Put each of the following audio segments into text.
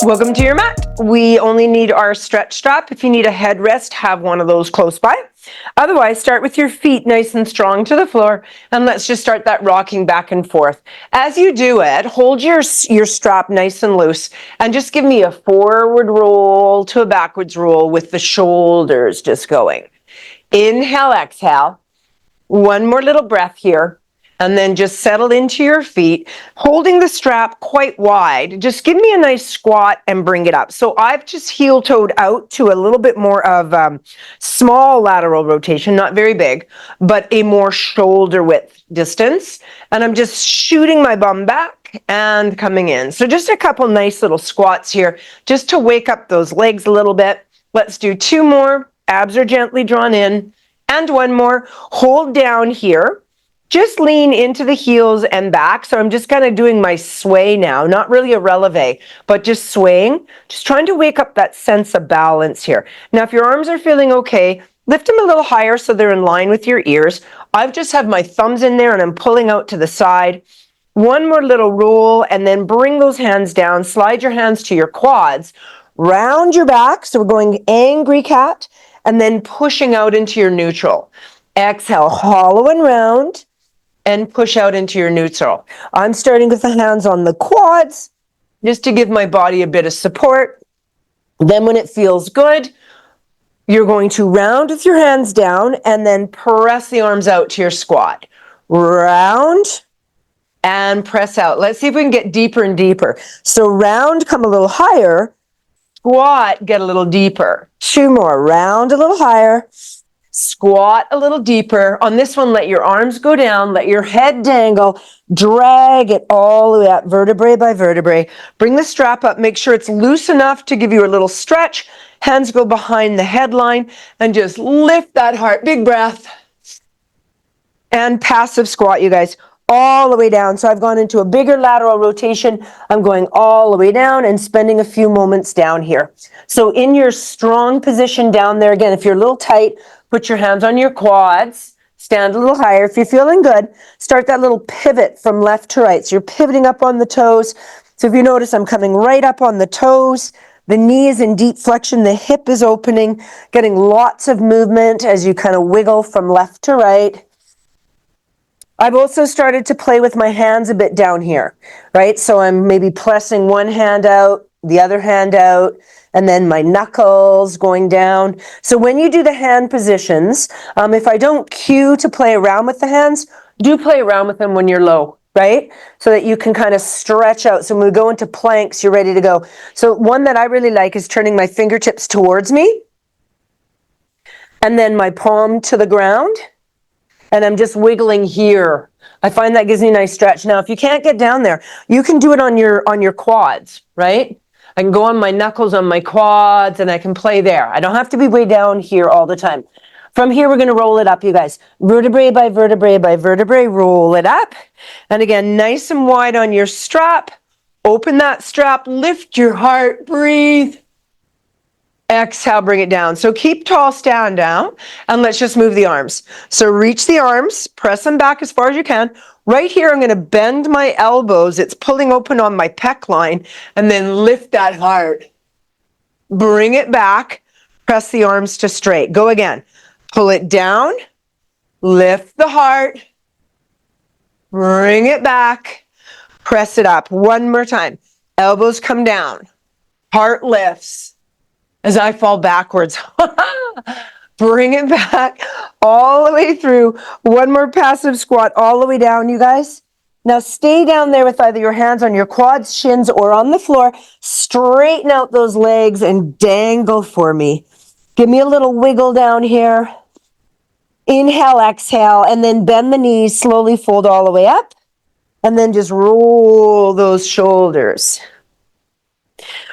Welcome to your mat. We only need our stretch strap. If you need a headrest, have one of those close by. Otherwise, start with your feet nice and strong to the floor, and let's just start that rocking back and forth. As you do it, hold your strap nice and loose, and just give me a forward roll to a backwards roll with the shoulders just going. Inhale, exhale. One more little breath here. And then just settle into your feet, holding the strap quite wide. Just give me a nice squat and bring it up. So I've just heel-toed out to a little bit more of small lateral rotation, not very big, but a more shoulder width distance. And I'm just shooting my bum back and coming in. So just a couple nice little squats here, just to wake up those legs a little bit. Let's do two more. Abs are gently drawn in. And one more. Hold down here. Just lean into the heels and back. So I'm just kind of doing my sway now, not really a releve, but just swaying, just trying to wake up that sense of balance here. Now, if your arms are feeling okay, lift them a little higher so they're in line with your ears. I've just have my thumbs in there and I'm pulling out to the side. One more little roll and then bring those hands down. Slide your hands to your quads. Round your back. So we're going angry cat and then pushing out into your neutral. Exhale, hollow and round. And push out into your neutral. I'm starting with the hands on the quads, just to give my body a bit of support. Then when it feels good, you're going to round with your hands down and then press the arms out to your squat. Round and press out. Let's see if we can get deeper and deeper. So round, come a little higher. Squat, get a little deeper. Two more. Round a little higher. Squat a little deeper. On this one, let your arms go down, let your head dangle, drag it all the way up, vertebrae by vertebrae. Bring the strap up, make sure it's loose enough to give you a little stretch. Hands go behind the headline, and just lift that heart. Big breath. And passive squat, you guys, all the way down. So I've gone into a bigger lateral rotation. I'm going all the way down and spending a few moments down here. So in your strong position down there, again, if you're a little tight, put your hands on your quads, stand a little higher. If you're feeling good, start that little pivot from left to right. So you're pivoting up on the toes. So if you notice, I'm coming right up on the toes. The knee is in deep flexion. The hip is opening, getting lots of movement as you kind of wiggle from left to right. I've also started to play with my hands a bit down here, right? So I'm maybe pressing one hand out, the other hand out, and then my knuckles going down. So when you do the hand positions, if I don't cue to play around with the hands, do play around with them when you're low, right? So that you can kind of stretch out. So when we go into planks, you're ready to go. So one that I really like is turning my fingertips towards me, and then my palm to the ground. And I'm just wiggling here. I find that gives me a nice stretch. Now, if you can't get down there, you can do it on your quads, right? I can go on my knuckles on my quads and I can play there. I don't have to be way down here all the time. From here, we're going to roll it up, you guys. Vertebrae by vertebrae by vertebrae, roll it up. And again, nice and wide on your strap. Open that strap, lift your heart, breathe. Exhale, bring it down. So keep tall, stand down, and let's just move the arms. So reach the arms, press them back as far as you can. Right here, I'm going to bend my elbows. It's pulling open on my pec line, and then lift that heart. Bring it back, press the arms to straight. Go again. Pull it down, lift the heart, bring it back, press it up. One more time. Elbows come down, heart lifts. As I fall backwards, bring it back all the way through. One more passive squat all the way down, you guys. Now stay down there with either your hands on your quads, shins, or on the floor. Straighten out those legs and dangle for me. Give me a little wiggle down here. Inhale, exhale, and then bend the knees, slowly fold all the way up, and then just roll those shoulders.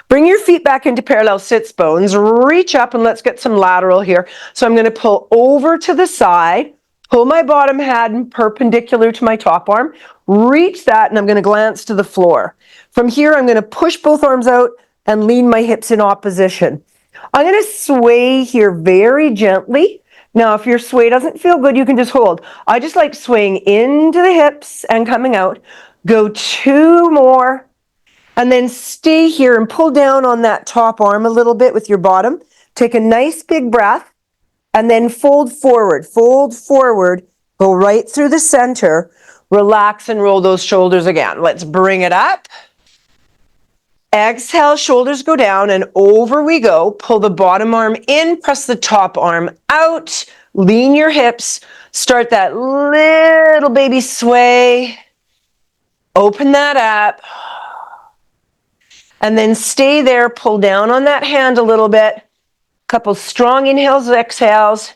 Bring your feet back into parallel sits bones. Reach up and let's get some lateral here. So I'm going to pull over to the side, pull my bottom hand perpendicular to my top arm, reach that, and I'm going to glance to the floor. From here, I'm going to push both arms out and lean my hips in opposition. I'm going to sway here very gently. Now, if your sway doesn't feel good, you can just hold. I just like swaying into the hips and coming out. Go two more. And then stay here and pull down on that top arm a little bit with your bottom. Take a nice big breath and then fold forward, go right through the center, relax and roll those shoulders again. Let's bring it up. Exhale, shoulders go down and over we go. Pull the bottom arm in, press the top arm out, lean your hips, start that little baby sway. Open that up. And then stay there, pull down on that hand a little bit. Couple strong inhales, exhales.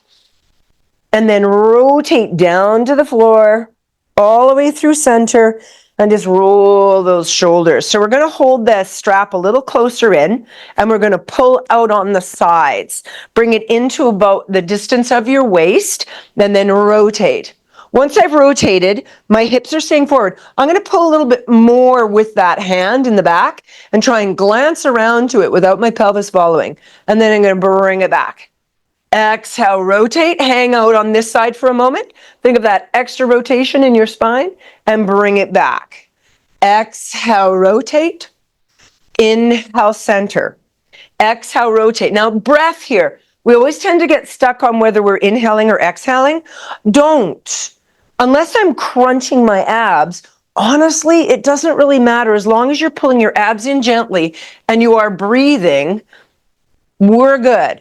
And then rotate down to the floor, all the way through center, and just roll those shoulders. So we're going to hold the strap a little closer in, and we're going to pull out on the sides. Bring it into about the distance of your waist, and then rotate. Once I've rotated, my hips are staying forward. I'm going to pull a little bit more with that hand in the back and try and glance around to it without my pelvis following. And then I'm going to bring it back. Exhale, rotate, hang out on this side for a moment. Think of that extra rotation in your spine and bring it back. Exhale, rotate. Inhale, center. Exhale, rotate. Now, breath here. We always tend to get stuck on whether we're inhaling or exhaling. Don't. Unless I'm crunching my abs, honestly, it doesn't really matter. As long as you're pulling your abs in gently and you are breathing, we're good.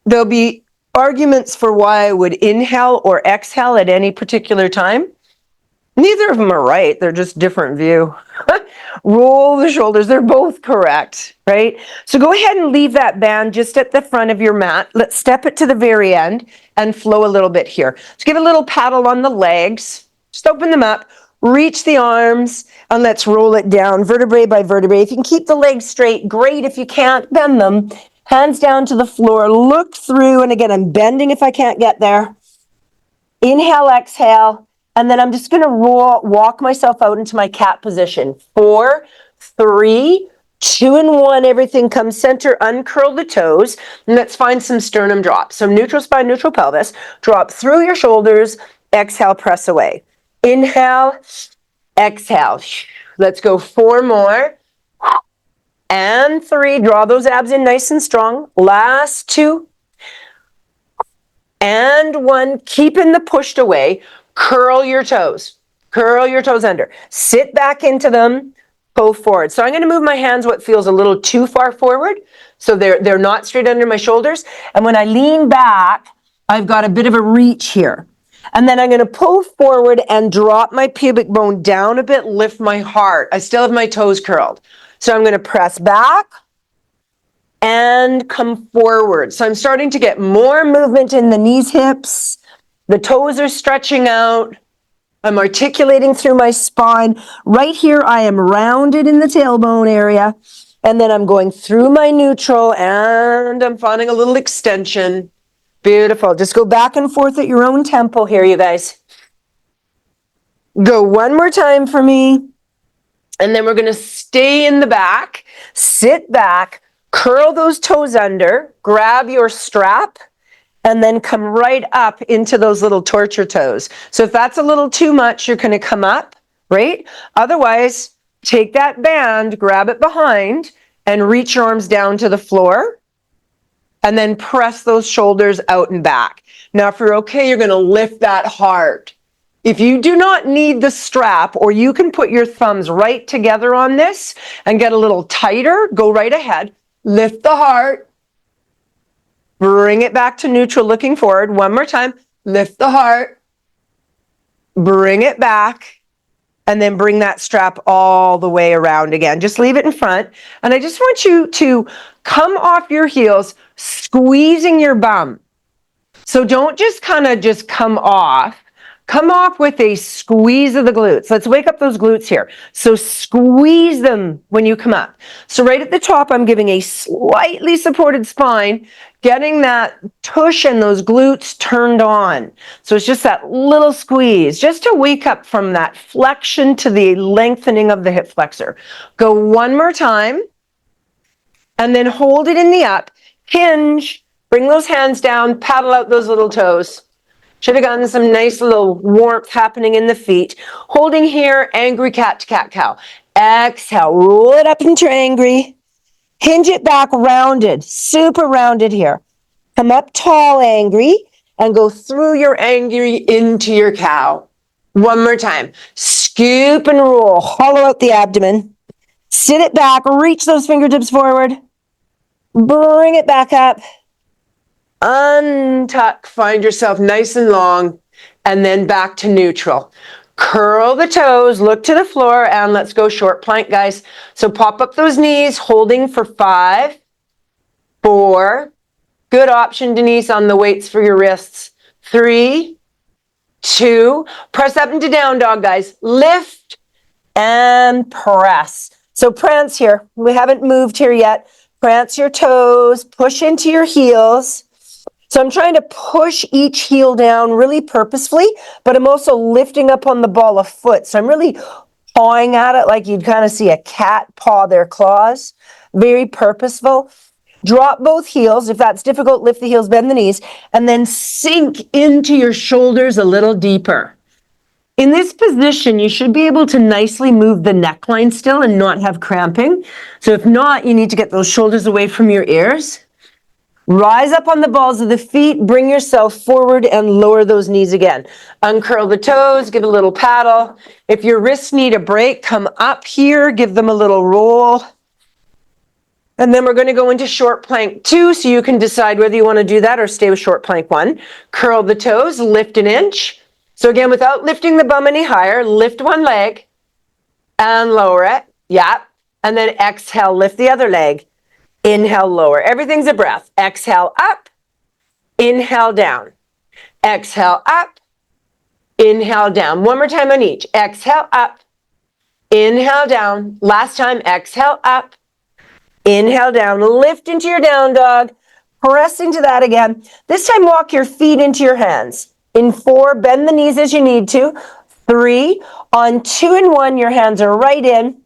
There'll be arguments for why I would inhale or exhale at any particular time. Neither of them are right. They're just different view. Roll the shoulders. They're both correct, right? So go ahead and leave that band just at the front of your mat. Let's step it to the very end and flow a little bit here. So give a little paddle on the legs. Just open them up. Reach the arms and let's roll it down vertebrae by vertebrae. If you can keep the legs straight, great. If you can't, bend them. Hands down to the floor. Look through. And again, I'm bending if I can't get there. Inhale, exhale. And then I'm just going to walk myself out into my cat position. 4, 3, 2, and 1. Everything comes center. Uncurl the toes. And let's find some sternum drops. So neutral spine, neutral pelvis. Drop through your shoulders. Exhale, press away. Inhale, exhale. Let's go 4 more. And 3. Draw those abs in nice and strong. Last 2. And 1. Keeping the pushed away. Curl your toes. Curl your toes under. Sit back into them. Pull forward. So I'm going to move my hands what feels a little too far forward. So they're not straight under my shoulders. And when I lean back, I've got a bit of a reach here. And then I'm going to pull forward and drop my pubic bone down a bit, lift my heart. I still have my toes curled. So I'm going to press back and come forward. So I'm starting to get more movement in the knees, hips. The toes are stretching out. I'm articulating through my spine. Right here, I am rounded in the tailbone area. And then I'm going through my neutral and I'm finding a little extension. Beautiful. Just go back and forth at your own tempo here, you guys. Go one more time for me. And then we're going to stay in the back, sit back, curl those toes under, grab your strap, and then come right up into those little torture toes. So if that's a little too much, you're going to come up, right? Otherwise, take that band, grab it behind, and reach your arms down to the floor. And then press those shoulders out and back. Now, if you're okay, you're going to lift that heart. If you do not need the strap, or you can put your thumbs right together on this and get a little tighter, go right ahead. Lift the heart. Bring it back to neutral, looking forward. One more time. Lift the heart. Bring it back. And then bring that strap all the way around again. Just leave it in front. And I just want you to come off your heels, squeezing your bum. So don't just kind of just come off. Come off with a squeeze of the glutes. Let's wake up those glutes here. So squeeze them when you come up. So right at the top, I'm giving a slightly supported spine, getting that tush and those glutes turned on. So it's just that little squeeze, just to wake up from that flexion to the lengthening of the hip flexor. Go one more time, and then hold it in the up. Hinge, bring those hands down, paddle out those little toes. Should have gotten some nice little warmth happening in the feet. Holding here, angry cat to cat cow. Exhale, roll it up into angry. Hinge it back, rounded, super rounded here. Come up tall, angry, and go through your angry into your cow. One more time. Scoop and roll, hollow out the abdomen. Sit it back, reach those fingertips forward. Bring it back up. Untuck, find yourself nice and long, and then back to neutral. Curl the toes, look to the floor, and let's go short plank, guys. So pop up those knees, holding for 5, 4. Good option, Denise, on the weights for your wrists. 3, 2. Press up into down dog, guys. Lift and press. So prance here. We haven't moved here yet. Prance your toes, push into your heels. So I'm trying to push each heel down really purposefully, but I'm also lifting up on the ball of foot. So I'm really pawing at it like you'd kind of see a cat paw their claws. Very purposeful. Drop both heels. If that's difficult, lift the heels, bend the knees, and then sink into your shoulders a little deeper. In this position, you should be able to nicely move the neckline still and not have cramping. So if not, you need to get those shoulders away from your ears. Rise up on the balls of the feet, bring yourself forward and lower those knees again. Uncurl the toes, give a little paddle. If your wrists need a break, come up here, give them a little roll. And then we're going to go into short plank 2, so you can decide whether you want to do that or stay with short plank 1. Curl the toes, lift an inch. So again, without lifting the bum any higher, lift one leg and lower it. Yeah. And then exhale, lift the other leg. Inhale, lower. Everything's a breath. Exhale, up. Inhale, down. Exhale, up. Inhale, down. One more time on each. Exhale, up. Inhale, down. Last time, exhale, up. Inhale, down. Lift into your down dog. Press into that again. This time, walk your feet into your hands. In 4, bend the knees as you need to. 3, on 2 and 1, your hands are right in.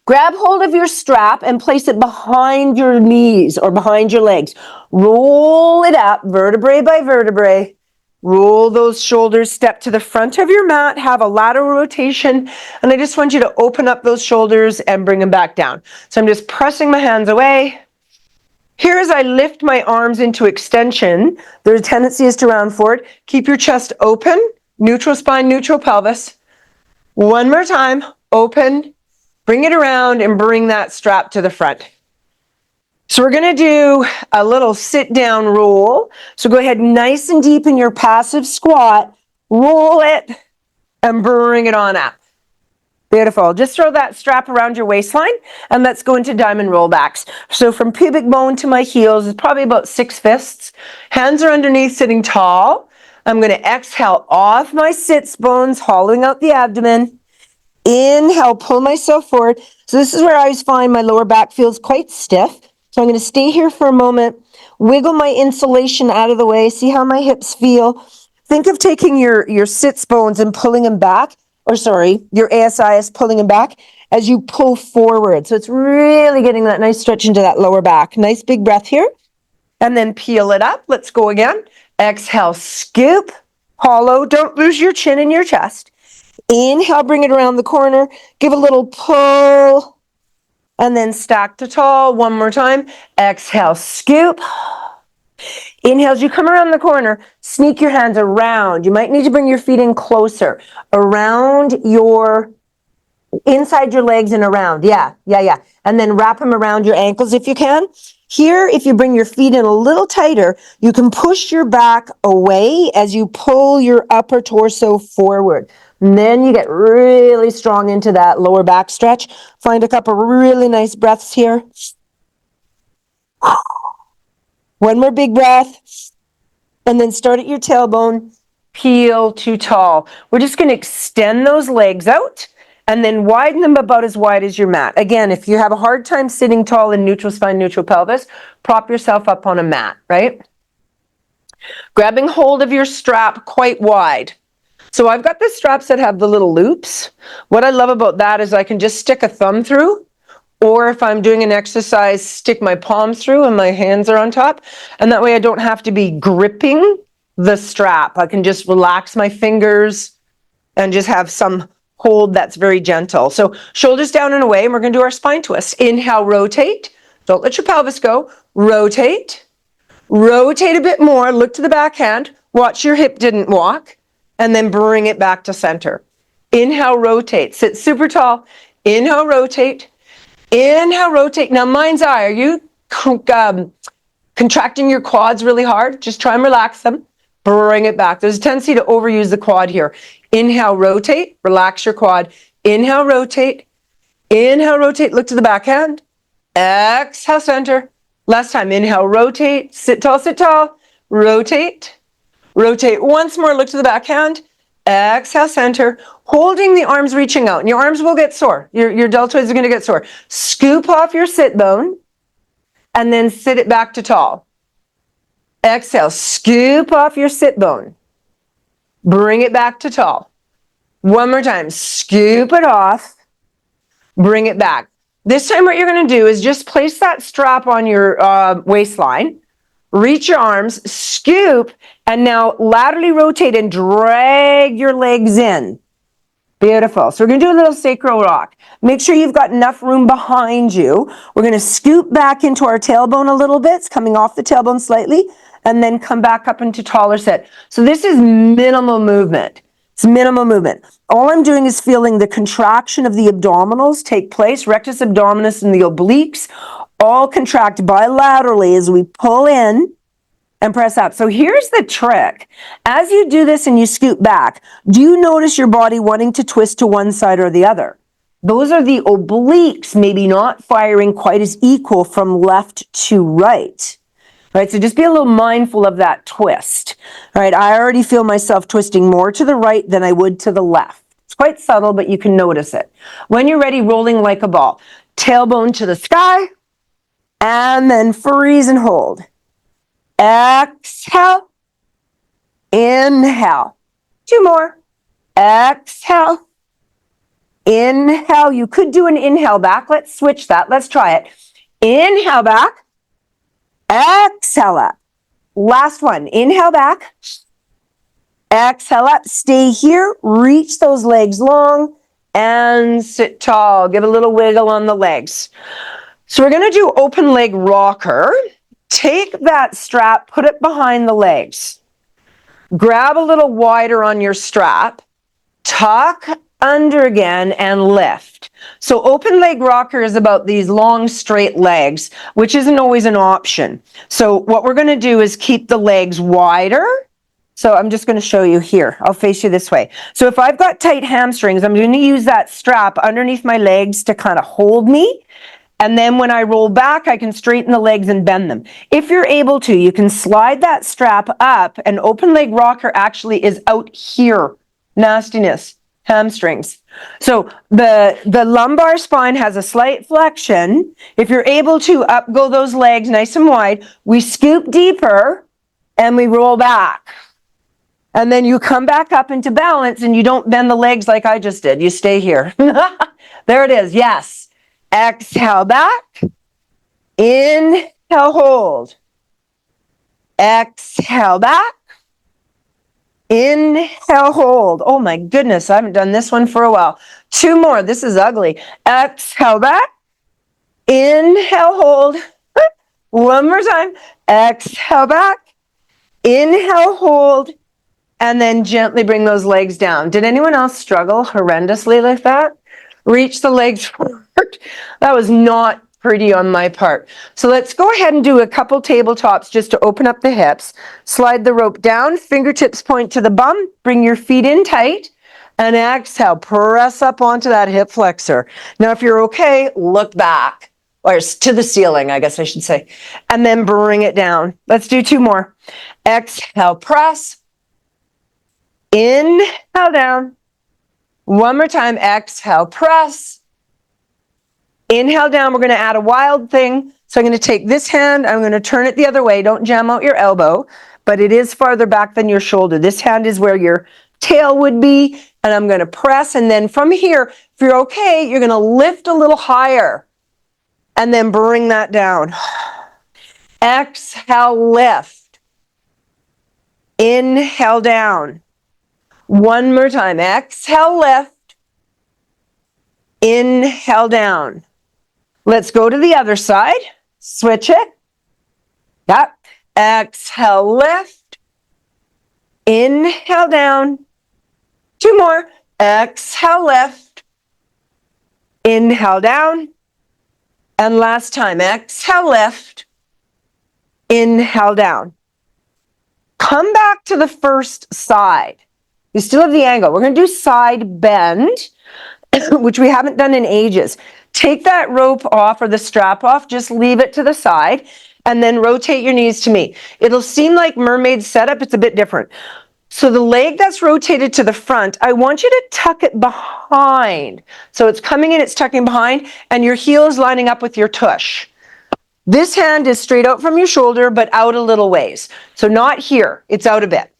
Grab hold of your strap and place it behind your knees or behind your legs. Roll it up, vertebrae by vertebrae. Roll those shoulders, step to the front of your mat, have a lateral rotation, and I just want you to open up those shoulders and bring them back down. So I'm just pressing my hands away. Here as I lift my arms into extension, the tendency is to round forward. Keep your chest open, neutral spine, neutral pelvis. One more time, open. Bring it around and bring that strap to the front. So we're going to do a little sit down roll. So go ahead nice and deep in your passive squat. Roll it and bring it on up. Beautiful. Just throw that strap around your waistline and let's go into diamond rollbacks. So from pubic bone to my heels is probably about 6 fists. Hands are underneath, sitting tall. I'm going to exhale off my sits bones, hollowing out the abdomen. Inhale, pull myself forward. So this is where I always find my lower back feels quite stiff. So I'm going to stay here for a moment, wiggle my insulation out of the way, see how my hips feel. Think of taking your sits bones and pulling them back, or sorry, your ASIS pulling them back as you pull forward. So it's really getting that nice stretch into that lower back. Nice big breath here. And then peel it up. Let's go again. Exhale, scoop, hollow. Don't lose your chin in your chest. Inhale, bring it around the corner. Give a little pull. And then stack to tall. One more time. Exhale, scoop. Inhale, as you come around the corner, sneak your hands around. You might need to bring your feet in closer. Around your, inside your legs and around. Yeah. And then wrap them around your ankles if you can. Here, if you bring your feet in a little tighter, you can push your back away as you pull your upper torso forward. And then you get really strong into that lower back stretch. Find a couple really nice breaths here. One more big breath. And then start at your tailbone. Peel to tall. We're just going to extend those legs out and then widen them about as wide as your mat. Again, if you have a hard time sitting tall in neutral spine, neutral pelvis, prop yourself up on a mat, right? Grabbing hold of your strap quite wide. So I've got the straps that have the little loops. What I love about that is I can just stick a thumb through, or if I'm doing an exercise, stick my palms through and my hands are on top. And that way I don't have to be gripping the strap. I can just relax my fingers and just have some hold that's very gentle. So shoulders down and away, and we're going to do our spine twist. Inhale, rotate. Don't let your pelvis go. Rotate. Rotate a bit more. Look to the back hand. Watch your hip didn't walk. And then bring it back to center. Inhale, rotate. Sit super tall. Inhale, rotate. Inhale, rotate. Now, mind's eye, are you contracting your quads really hard? Just try and relax them. Bring it back. There's a tendency to overuse the quad here. Inhale, rotate. Relax your quad. Inhale, rotate. Inhale, rotate. Look to the back hand. Exhale, center. Last time. Inhale, rotate. Sit tall, sit tall. Rotate. Rotate. Once more. Look to the back hand. Exhale, center. Holding the arms reaching out. And your arms will get sore. Your deltoids are going to get sore. Scoop off your sit bone. And then sit it back to tall. Exhale, scoop off your sit bone. Bring it back to tall. One more time, scoop it off. Bring it back. This time what you're going to do is just place that strap on your waistline. Reach your arms, scoop, and now laterally rotate and drag your legs in. Beautiful. So we're going to do a little sacral rock. Make sure you've got enough room behind you. We're going to scoop back into our tailbone a little bit. It's coming off the tailbone slightly, and then come back up into taller sit. So this is minimal movement. It's minimal movement. All I'm doing is feeling the contraction of the abdominals take place. Rectus abdominis and the obliques all contract bilaterally as we pull in and press up. So here's the trick. As you do this and you scoop back, do you notice your body wanting to twist to one side or the other? Those are the obliques, maybe not firing quite as equal from left to right. Right, so just be a little mindful of that twist. All right, I already feel myself twisting more to the right than I would to the left. It's quite subtle, but you can notice it. When you're ready, rolling like a ball. Tailbone to the sky, and then freeze and hold. Exhale. Inhale. Two more. Exhale. Inhale. You could do an inhale back. Let's switch that. Let's try it. Inhale back. Exhale up. Last one. Inhale back. Exhale up. Stay here. Reach those legs long and sit tall. Give a little wiggle on the legs. So we're going to do open leg rocker. Take that strap, put it behind the legs. Grab a little wider on your strap. Tuck under again and lift. So open leg rocker is about these long straight legs, which isn't always an option. So what we're going to do is keep the legs wider. So I'm just going to show you here. I'll face you this way. So if I've got tight hamstrings, I'm going to use that strap underneath my legs to kind of hold me. And then when I roll back, I can straighten the legs and bend them. If you're able to, you can slide that strap up, and open leg rocker actually is out here. Nastiness, hamstrings. So the lumbar spine has a slight flexion. If you're able to up go those legs nice and wide, we scoop deeper and we roll back. And then you come back up into balance and you don't bend the legs like I just did. You stay here. There it is. Yes. Exhale back. Inhale, hold. Exhale back. Inhale, hold. Oh my goodness, I haven't done this one for a while. Two more. This is ugly. Exhale back. Inhale, hold. One more time. Exhale back. Inhale, hold. And then gently bring those legs down. Did anyone else struggle horrendously like that? Reach the legs forward. That was not pretty on my part. So let's go ahead and do a couple tabletops just to open up the hips. Slide the rope down, fingertips point to the bum, bring your feet in tight, and exhale, press up onto that hip flexor. Now if you're okay, look back, or to the ceiling, I guess I should say, and then bring it down. Let's do two more. Exhale, press. Inhale down. One more time, exhale, press. Inhale down, we're going to add a wild thing. So I'm going to take this hand, I'm going to turn it the other way. Don't jam out your elbow, but it is farther back than your shoulder. This hand is where your tail would be, and I'm going to press. And then from here, if you're okay, you're going to lift a little higher and then bring that down. Exhale, lift. Inhale down. One more time. Exhale, lift. Inhale down. Let's go to the other side. Switch it. Yep. Exhale, lift. Inhale down. Two more. Exhale, lift. Inhale down. And last time. Exhale, lift. Inhale down. Come back to the first side. You still have the angle. We're going to do side bend, which we haven't done in ages. Take that rope off or the strap off, just leave it to the side, and then rotate your knees to me. It'll seem like mermaid setup, it's a bit different. So the leg that's rotated to the front, I want you to tuck it behind. So it's coming in, it's tucking behind, and your heel is lining up with your tush. This hand is straight out from your shoulder, but out a little ways. So not here, it's out a bit.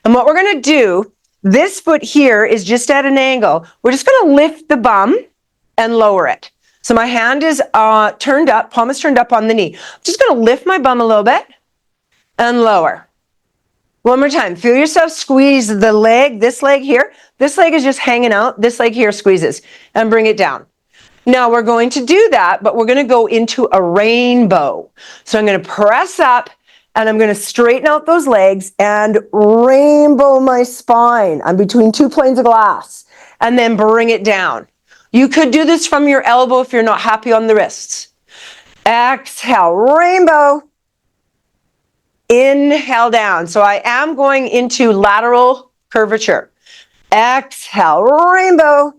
And what we're going to do, this foot here is just at an angle. We're just going to lift the bum and lower it. So my hand is turned up, palm is turned up on the knee. I'm just going to lift my bum a little bit and lower. One more time. Feel yourself squeeze the leg, this leg here. This leg is just hanging out. This leg here squeezes and bring it down. Now we're going to do that, but we're going to go into a rainbow. So I'm going to press up and I'm going to straighten out those legs and rainbow my spine. I'm between two planes of glass and then bring it down. You could do this from your elbow if you're not happy on the wrists. Exhale, rainbow. Inhale down. So I am going into lateral curvature. Exhale, rainbow.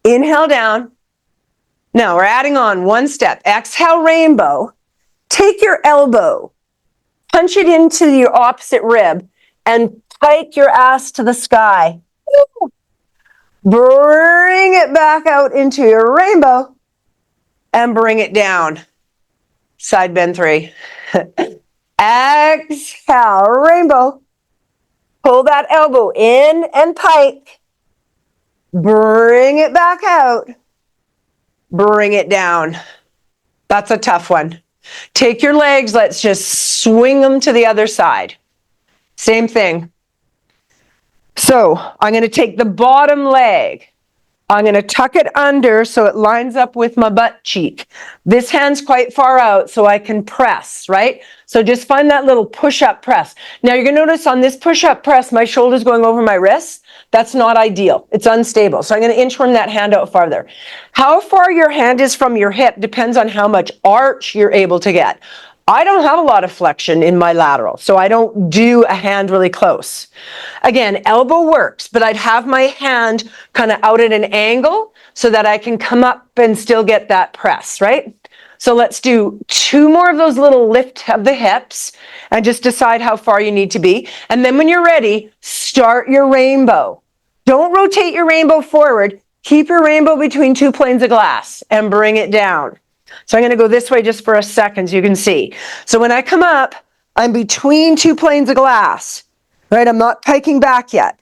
Inhale down. Now we're adding on one step. Exhale, rainbow. Take your elbow, punch it into your opposite rib, and pike your ass to the sky. Bring it back out into your rainbow and bring it down. Side bend 3. Exhale, rainbow. Pull that elbow in and pike. Bring it back out. Bring it down. That's a tough one. Take your legs, let's just swing them to the other side. Same thing. So I'm going to take the bottom leg. I'm going to tuck it under so it lines up with my butt cheek. This hand's quite far out so I can press, right? So just find that little push-up press. Now you're going to notice on this push-up press, my shoulder's going over my wrists. That's not ideal. It's unstable. So I'm going to inchworm that hand out farther. How far your hand is from your hip depends on how much arch you're able to get. I don't have a lot of flexion in my lateral, so I don't do a hand really close. Again, elbow works, but I'd have my hand kind of out at an angle so that I can come up and still get that press, right? So let's do 2 more of those little lift of the hips and just decide how far you need to be. And then when you're ready, start your rainbow. Don't rotate your rainbow forward. Keep your rainbow between 2 planes of glass and bring it down. So I'm going to go this way just for a second so you can see. So when I come up, I'm between 2 planes of glass, right? I'm not piking back yet.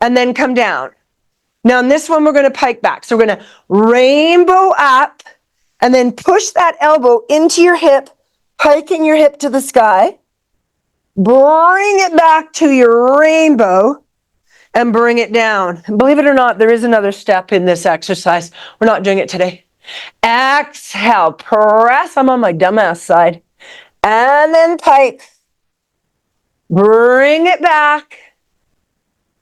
And then come down. Now in this one, we're going to pike back. So we're going to rainbow up and then push that elbow into your hip, piking your hip to the sky. Bring it back to your rainbow and bring it down. And believe it or not, there is another step in this exercise. We're not doing it today. Exhale, press. I'm on my dumbass side. And then pike. Bring it back.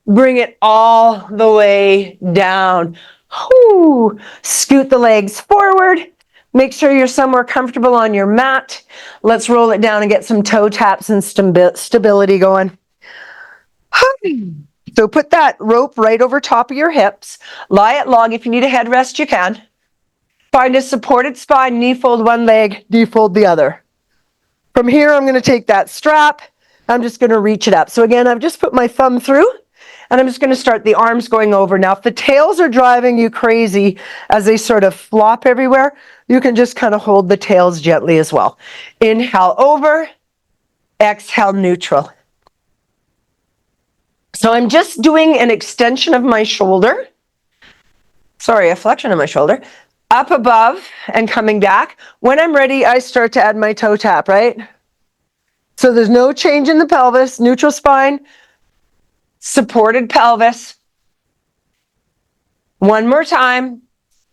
Bring it all the way down. Whew. Scoot the legs forward. Make sure you're somewhere comfortable on your mat. Let's roll it down and get some toe taps and stability going. So put that rope right over top of your hips. Lie at log. If you need a headrest, you can. Find a supported spine, knee fold one leg, knee fold the other. From here, I'm going to take that strap. I'm just going to reach it up. So again, I've just put my thumb through, and I'm just going to start the arms going over. Now, if the tails are driving you crazy as they sort of flop everywhere, you can just kind of hold the tails gently as well. Inhale over, exhale neutral. So I'm just doing an extension of my shoulder. Sorry, a flexion of my shoulder. Up above and coming back. When I'm ready, I start to add my toe tap, right? So there's no change in the pelvis, neutral spine, supported pelvis. One more time.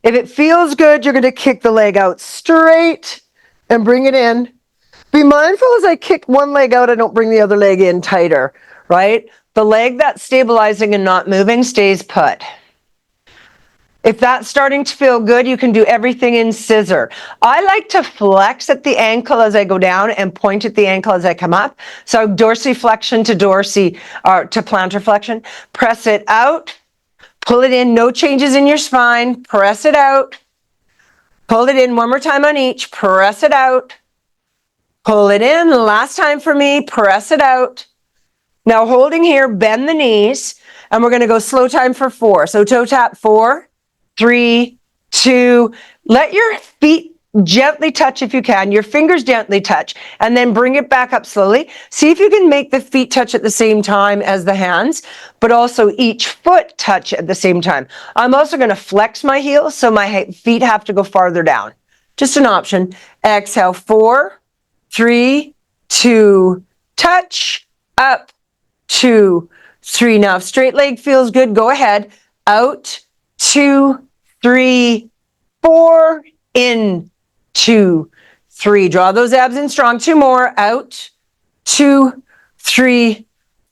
If it feels good, you're going to kick the leg out straight and bring it in. Be mindful as I kick one leg out, I don't bring the other leg in tighter, right? The leg that's stabilizing and not moving stays put. If that's starting to feel good, you can do everything in scissor. I like to flex at the ankle as I go down and point at the ankle as I come up. So dorsiflexion to to plantar flexion. Press it out, pull it in, no changes in your spine. Press it out, pull it in one more time on each. Press it out, pull it in. Last time for me, press it out. Now holding here, bend the knees, and we're going to go slow time for 4. So toe tap 4. 3, 2, let your feet gently touch if you can, your fingers gently touch, and then bring it back up slowly. See if you can make the feet touch at the same time as the hands, but also each foot touch at the same time. I'm also going to flex my heels so my feet have to go farther down. Just an option. Exhale, 4, 3, 2, touch, up, 2, 3. Now, if straight leg feels good, go ahead. Out, 2, 3, 4, in, 2, 3. Draw those abs in strong. 2 more. Out, 2, 3,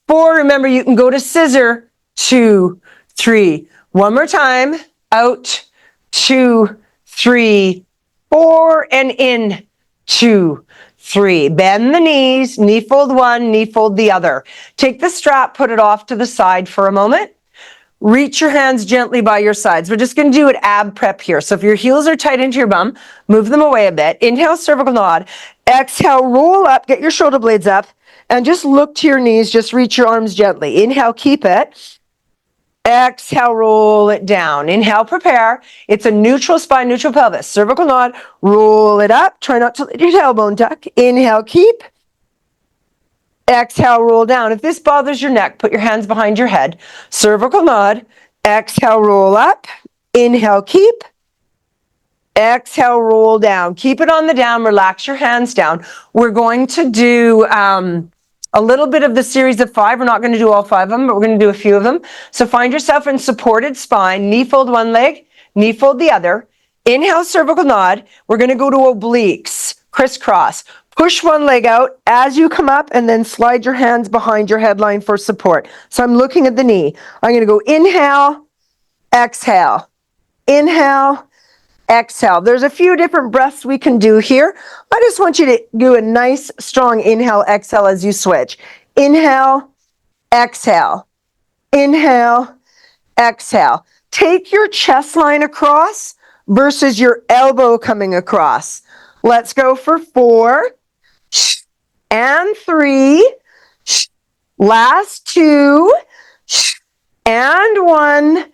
4. Remember, you can go to scissor. 2, 3. One more time. Out, 2, 3, 4, and in, 2, 3. Bend the knees. Knee fold one, knee fold the other. Take the strap, put it off to the side for a moment. Reach your hands gently by your sides. We're just going to do an ab prep here. So if your heels are tight into your bum, move them away a bit. Inhale, cervical nod. Exhale, roll up, get your shoulder blades up, and just look to your knees. Just reach your arms gently. Inhale, keep it. Exhale, roll it down. Inhale, prepare. It's a neutral spine, neutral pelvis. Cervical nod, roll it up. Try not to let your tailbone tuck. Inhale, keep. Exhale, roll down. If this bothers your neck, put your hands behind your head. Cervical nod. Exhale, roll up. Inhale, keep. Exhale, roll down. Keep it on the down. Relax your hands down. We're going to do a little bit of the series of 5. We're not going to do all 5 of them, but we're going to do a few of them. So find yourself in supported spine. Knee fold one leg, knee fold the other. Inhale, cervical nod. We're going to go to obliques, crisscross. Push one leg out as you come up and then slide your hands behind your headline for support. So I'm looking at the knee. I'm going to go inhale, exhale, inhale, exhale. There's a few different breaths we can do here. I just want you to do a nice, strong inhale, exhale as you switch. Inhale, exhale, inhale, exhale. Take your chest line across versus your elbow coming across. Let's go for 4 and 3. Last 2 and 1.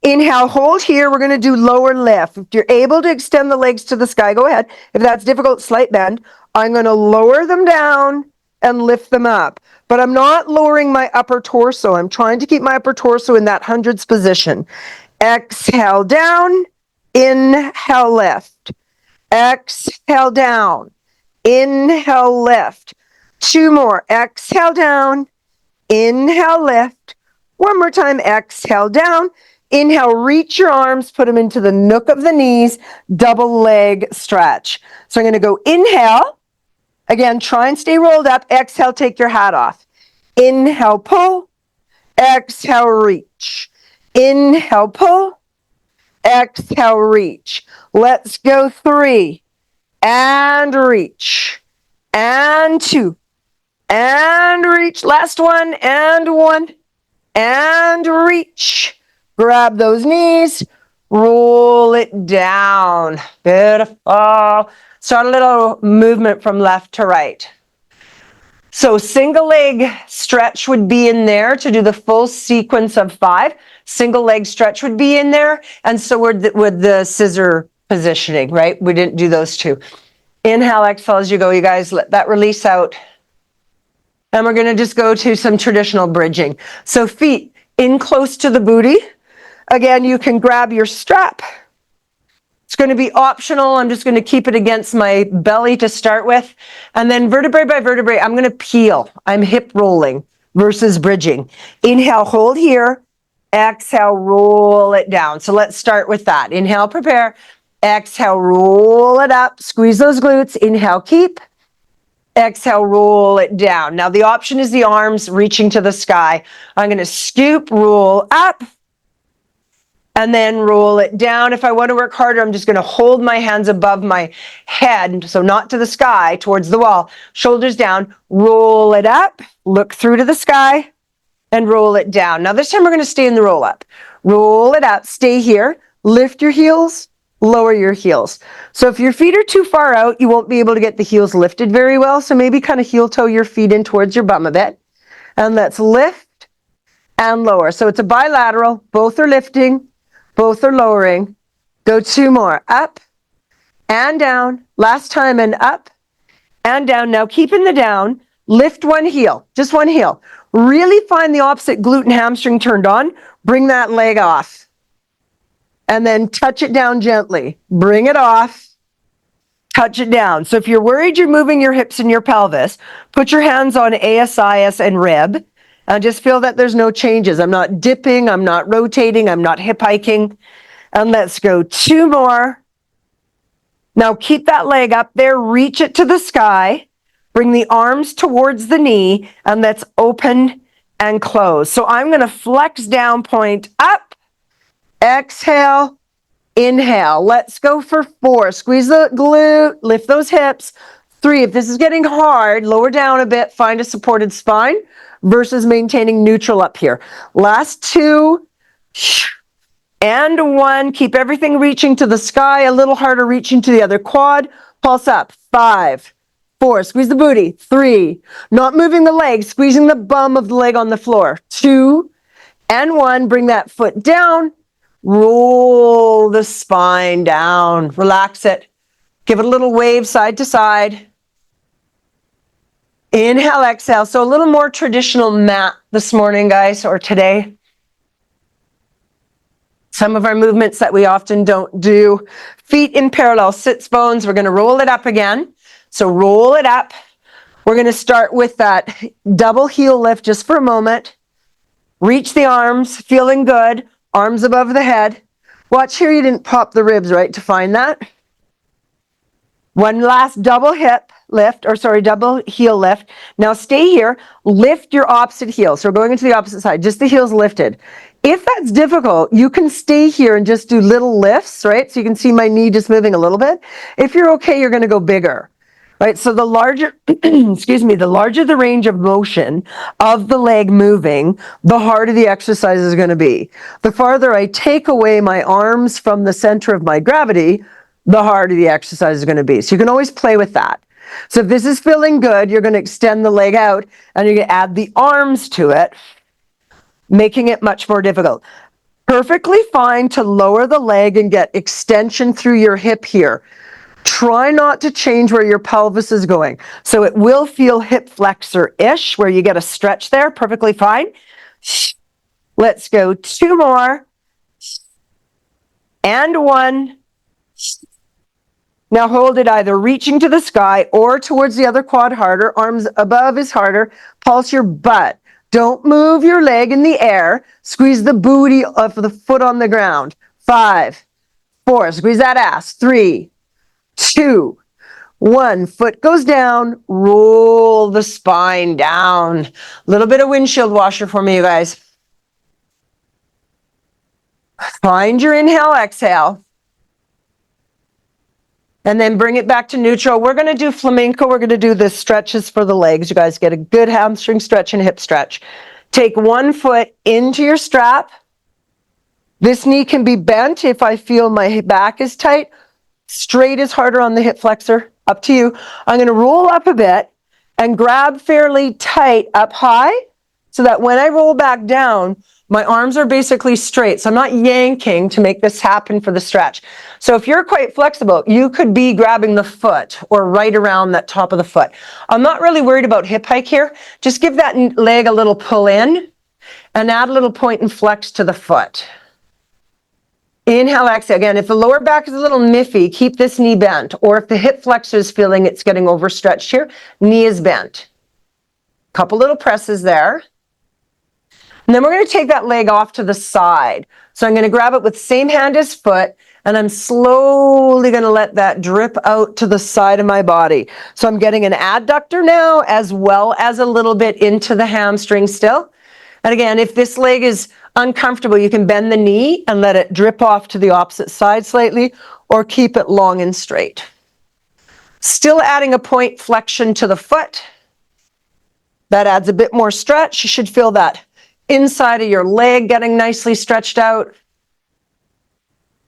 Inhale, hold here. We're going to do lower lift. If you're able to extend the legs to the sky, go ahead. If that's difficult, slight bend. I'm going to lower them down and lift them up. But I'm not lowering my upper torso. I'm trying to keep my upper torso in that hundreds position. Exhale down. Inhale, lift. Exhale down. Inhale, lift. 2 more. Exhale down. Inhale, lift. One more time. Exhale down. Inhale, reach your arms, put them into the nook of the knees, double leg stretch. So I'm going to go inhale. Again, try and stay rolled up. Exhale, take your hat off. Inhale, pull. Exhale, reach. Inhale, pull. Exhale, reach. Let's go 3. And reach. And 2. And reach. Last 1. And 1. And reach. Grab those knees. Roll it down. Beautiful. Start a little movement from left to right. So single leg stretch would be in there to do the full sequence of 5. Single leg stretch would be in there. And so would the scissor positioning, right? We didn't do those 2. Inhale, exhale as you go, you guys. Let that release out. And we're going to just go to some traditional bridging. So feet in close to the booty. Again, you can grab your strap. It's going to be optional. I'm just going to keep it against my belly to start with. And then vertebrae by vertebrae, I'm going to peel. I'm hip rolling versus bridging. Inhale, hold here. Exhale, roll it down. So let's start with that. Inhale, prepare. Exhale, roll it up. Squeeze those glutes. Inhale, keep. Exhale, roll it down. Now the option is the arms reaching to the sky. I'm going to scoop, roll up, and then roll it down. If I want to work harder, I'm just going to hold my hands above my head, so not to the sky, towards the wall. Shoulders down, roll it up, look through to the sky, and roll it down. Now this time we're going to stay in the roll up. Roll it up, stay here, lift your heels, lower your heels. So if your feet are too far out, you won't be able to get the heels lifted very well. So maybe kind of heel toe your feet in towards your bum a bit. And let's lift and lower. So it's a bilateral, both are lifting. Both are lowering. Go 2 more. Up and down. Last time, and up and down. Now keeping the down. Lift one heel. Just one heel. Really find the opposite glute and hamstring turned on. Bring that leg off. And then touch it down gently. Bring it off. Touch it down. So if you're worried you're moving your hips and your pelvis, put your hands on ASIS and rib. And just feel that there's no changes. I'm not dipping, I'm not rotating, I'm not hip hiking. And let's go 2 more. Now keep that leg up there, reach it to the sky. Bring the arms towards the knee, and let's open and close. So I'm going to flex down, point up, exhale, inhale. Let's go for 4. Squeeze the glute, lift those hips. 3, if this is getting hard, lower down a bit, find a supported spine versus maintaining neutral up here. Last 2 and 1. Keep everything reaching to the sky, a little harder reaching to the other quad. Pulse up. 5, 4, squeeze the booty. 3, not moving the leg, squeezing the bum of the leg on the floor. 2 and 1, bring that foot down. Roll the spine down. Relax it. Give it a little wave side to side. Inhale, exhale. So a little more traditional mat this morning, guys, or today. Some of our movements that we often don't do. Feet in parallel, sits bones. We're going to roll it up again. So roll it up. We're going to start with that double heel lift just for a moment. Reach the arms, feeling good. Arms above the head. Watch here, you didn't pop the ribs, right, to find that. One last double heel lift. Now stay here, lift your opposite heel. So we're going into the opposite side, just the heels lifted. If that's difficult, you can stay here and just do little lifts, right? So you can see my knee just moving a little bit. If you're okay, you're going to go bigger, right? So the larger, the larger the range of motion of the leg moving, the harder the exercise is going to be. The farther I take away my arms from the center of my gravity, the harder the exercise is going to be. So you can always play with that. So if this is feeling good, you're going to extend the leg out and you're going to add the arms to it, making it much more difficult. Perfectly fine to lower the leg and get extension through your hip here. Try not to change where your pelvis is going. So it will feel hip flexor-ish, where you get a stretch there, perfectly fine. Let's go 2 more. And 1. Now hold it either reaching to the sky or towards the other quad harder. Arms above is harder. Pulse your butt. Don't move your leg in the air. Squeeze the booty of the foot on the ground. 5, 4, squeeze that ass. 3, 2, 1. Foot goes down. Roll the spine down. A little bit of windshield washer for me, you guys. Find your inhale, exhale. And then bring it back to neutral. We're going to do flamenco. We're going to do the stretches for the legs. You guys get a good hamstring stretch and hip stretch. Take one foot into your strap. This knee can be bent if I feel my back is tight. Straight is harder on the hip flexor. Up to you. I'm going to roll up a bit and grab fairly tight up high so that when I roll back down, my arms are basically straight. So I'm not yanking to make this happen for the stretch. So if you're quite flexible, you could be grabbing the foot or right around that top of the foot. I'm not really worried about hip hike here. Just give that leg a little pull in and add a little point and flex to the foot. Inhale, exhale. Again, if the lower back is a little miffy, keep this knee bent. Or if the hip flexor is feeling it's getting overstretched here, knee is bent. Couple little presses there. And then we're going to take that leg off to the side. So I'm going to grab it with same hand as foot, and I'm slowly going to let that drip out to the side of my body. So I'm getting an adductor now, as well as a little bit into the hamstring still. And again, if this leg is uncomfortable, you can bend the knee and let it drip off to the opposite side slightly, or keep it long and straight. Still adding a point flexion to the foot. That adds a bit more stretch. You should feel that inside of your leg getting nicely stretched out.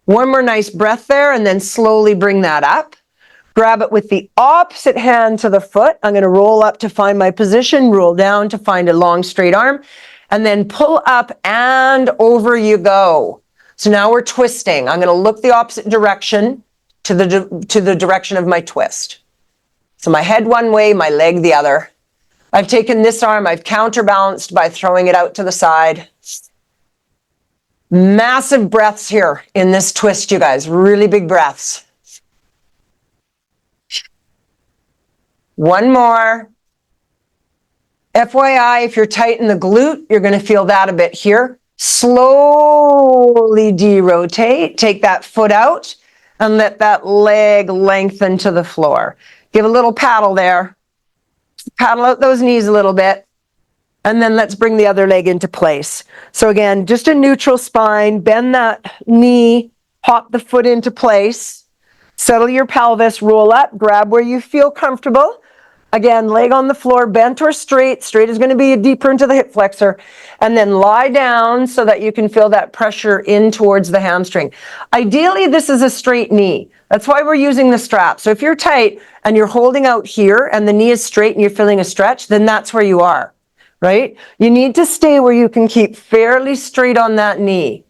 One more nice breath there, and then slowly bring that up. Grab it with the opposite hand to the foot. I'm going to roll up to find my position, roll down to find a long straight arm, and then pull up and over you go. So now we're twisting. I'm going to look the opposite direction to the direction of my twist. So my head one way, my leg the other. I've taken this arm, I've counterbalanced by throwing it out to the side. Massive breaths here in this twist, you guys. Really big breaths. One more. FYI, if you're tight in the glute, you're going to feel that a bit here. Slowly derotate. Take that foot out and let that leg lengthen to the floor. Give a little paddle there. Paddle out those knees a little bit. And then let's bring the other leg into place. So again, just a neutral spine. Bend that knee. Pop the foot into place. Settle your pelvis. Roll up. Grab where you feel comfortable. Again, leg on the floor, bent or straight. Straight is going to be deeper into the hip flexor. And then lie down so that you can feel that pressure in towards the hamstring. Ideally, this is a straight knee. That's why we're using the strap. So if you're tight and you're holding out here and the knee is straight and you're feeling a stretch, then that's where you are, right? You need to stay where you can keep fairly straight on that knee.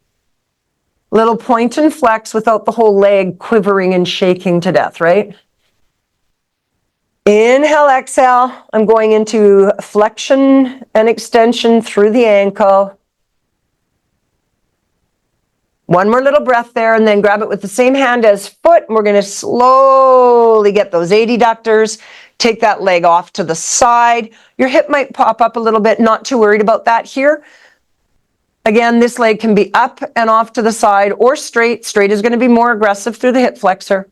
Little point and flex without the whole leg quivering and shaking to death, right? Inhale, exhale. I'm going into flexion and extension through the ankle. One more little breath there, and then grab it with the same hand as foot. And we're going to slowly get those adductors. Take that leg off to the side. Your hip might pop up a little bit. Not too worried about that here. Again, this leg can be up and off to the side or straight. Straight is going to be more aggressive through the hip flexor.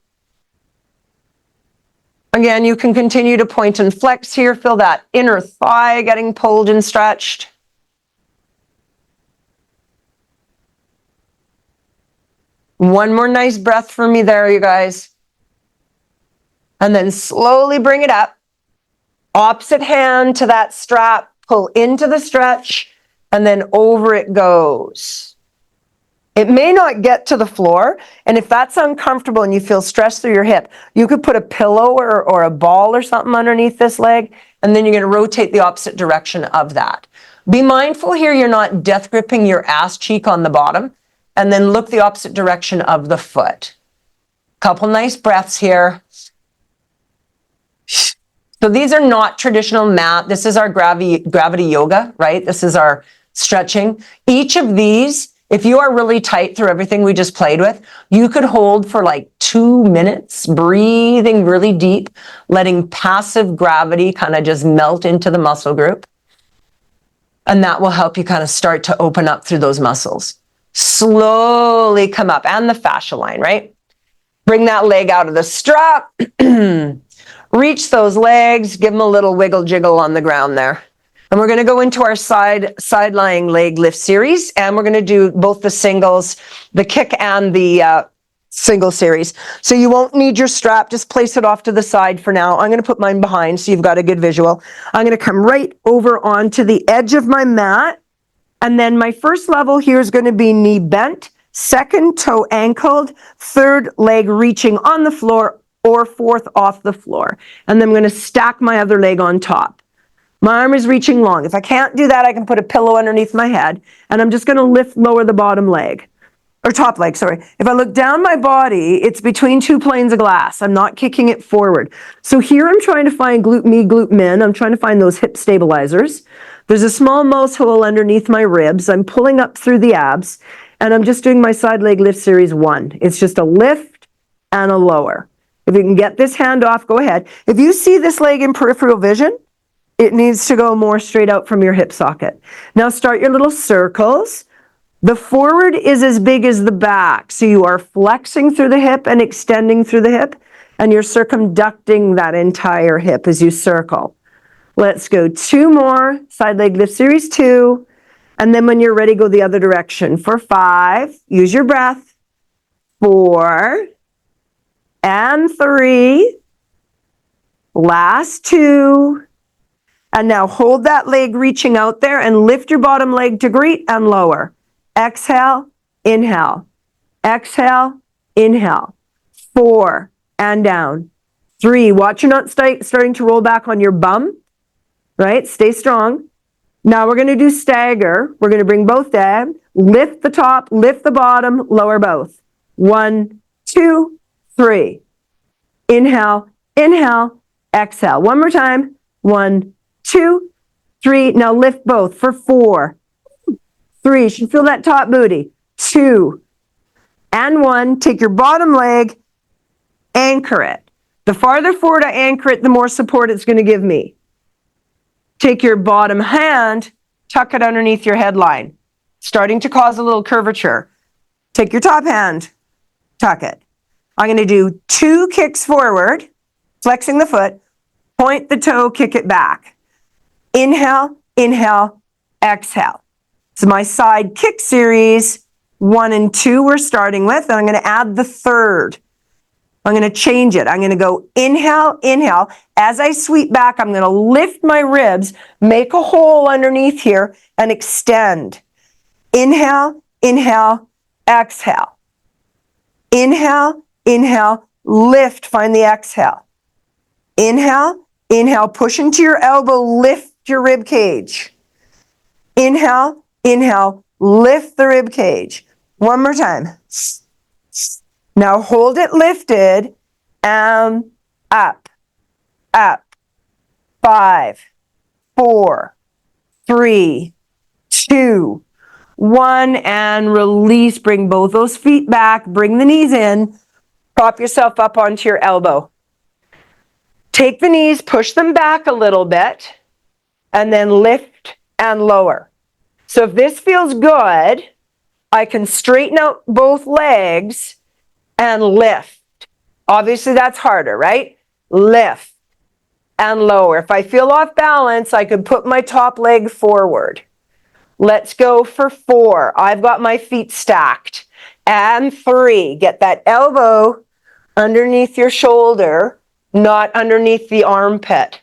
Again, you can continue to point and flex here. Feel that inner thigh getting pulled and stretched. One more nice breath for me there, you guys. And then slowly bring it up. Opposite hand to that strap. Pull into the stretch, and then over it goes. It may not get to the floor, and if that's uncomfortable and you feel stress through your hip, you could put a pillow or a ball or something underneath this leg, and then you're going to rotate the opposite direction of that. Be mindful here you're not death gripping your ass cheek on the bottom, and then look the opposite direction of the foot. Couple nice breaths here. So these are not traditional mat. This is our gravity yoga, right? This is our stretching. Each of these, if you are really tight through everything we just played with, you could hold for like 2 minutes, breathing really deep, letting passive gravity kind of just melt into the muscle group. And that will help you kind of start to open up through those muscles. Slowly come up, and the fascia line, right? Bring that leg out of the strap. Reach those legs, give them a little wiggle jiggle on the ground there. And we're going to go into our side-lying leg lift series, and we're going to do both the singles, the kick and the single series. So you won't need your strap, just place it off to the side for now. I'm going to put mine behind so you've got a good visual. I'm going to come right over onto the edge of my mat, and then my first level here is going to be knee bent, second toe ankled, third leg reaching on the floor, or fourth off the floor. And then I'm going to stack my other leg on top. My arm is reaching long. If I can't do that, I can put a pillow underneath my head, and I'm just going to lower the bottom leg, or top leg, sorry. If I look down my body, it's between two planes of glass. I'm not kicking it forward. So here I'm trying to find glute me, glute min. I'm trying to find those hip stabilizers. There's a small mouse hole underneath my ribs. I'm pulling up through the abs, and I'm just doing my side leg lift series 1. It's just a lift and a lower. If you can get this hand off, go ahead. If you see this leg in peripheral vision, it needs to go more straight out from your hip socket. Now start your little circles. The forward is as big as the back, so you are flexing through the hip and extending through the hip, and you're circumducting that entire hip as you circle. Let's go 2 more, side leg lift series 2, and then when you're ready, go the other direction. For 5, use your breath. 4, and 3, last 2, and now hold that leg reaching out there and lift your bottom leg to greet and lower. Exhale, inhale, exhale, inhale. 4, and down. 3, watch you're not starting to roll back on your bum, right? Stay strong. Now we're going to do stagger. We're going to bring both down, lift the top, lift the bottom, lower both. 1, 2, 3. Inhale, inhale, exhale. One more time. 1, 2, 3. Now lift both for 4, 3. You should feel that top booty. 2, and 1. Take your bottom leg, anchor it. The farther forward I anchor it, the more support it's going to give me. Take your bottom hand, tuck it underneath your headline, starting to cause a little curvature. Take your top hand, tuck it. I'm going to do 2 kicks forward, flexing the foot, point the toe, kick it back. Inhale, inhale, exhale. So my side kick series, 1 and 2 we're starting with, and I'm going to add the 3rd. I'm going to change it. I'm going to go inhale, inhale. As I sweep back, I'm going to lift my ribs, make a hole underneath here, and extend. Inhale, inhale, exhale. Inhale, inhale, lift, find the exhale. Inhale, inhale, push into your elbow, lift your rib cage. Inhale, inhale, lift the rib cage. One more time. Now hold it lifted, and up, up. 5, 4, 3, 2, 1, and release. Bring both those feet back, bring the knees in, prop yourself up onto your elbow. Take the knees, push them back a little bit, and then lift and lower. So if this feels good, I can straighten out both legs and lift. Obviously that's harder, right? Lift and lower. If I feel off balance, I could put my top leg forward. Let's go for 4. I've got my feet stacked. And 3, get that elbow underneath your shoulder, not underneath the armpit.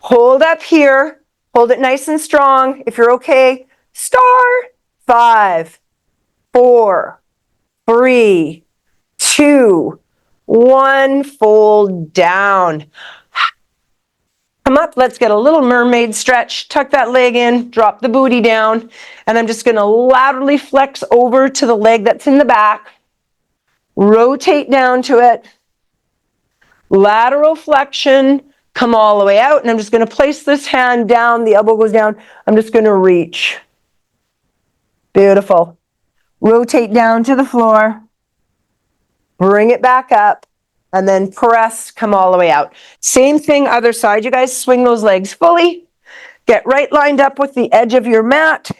Hold up here. Hold it nice and strong. If you're okay, star. 5, 4, 3, 2, 1, fold down. Come up, let's get a little mermaid stretch. Tuck that leg in, drop the booty down, and I'm just going to laterally flex over to the leg that's in the back. Rotate down to it. Lateral flexion, come all the way out, and I'm just going to place this hand down, the elbow goes down. I'm just going to reach. Beautiful. Rotate down to the floor. Bring it back up, and then press, come all the way out. Same thing, other side. You guys swing those legs fully. Get right lined up with the edge of your mat.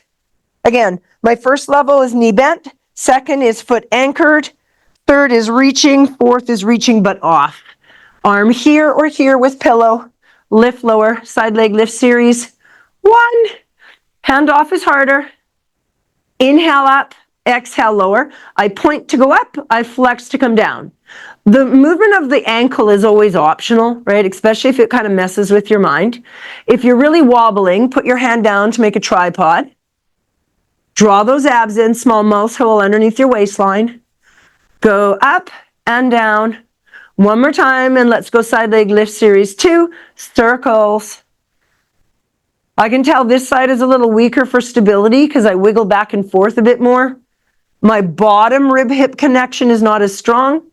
Again, my first level is knee bent. Second is foot anchored. Third is reaching. Fourth is reaching but off. Arm here or here with pillow. Lift lower, side leg lift series. 1. Hand off is harder. Inhale up. Exhale, lower. I point to go up, I flex to come down. The movement of the ankle is always optional, right? Especially if it kind of messes with your mind. If you're really wobbling, put your hand down to make a tripod. Draw those abs in, small mouse hole underneath your waistline. Go up and down. One more time, and let's go side leg lift series 2, circles. I can tell this side is a little weaker for stability because I wiggle back and forth a bit more. My bottom rib hip connection is not as strong.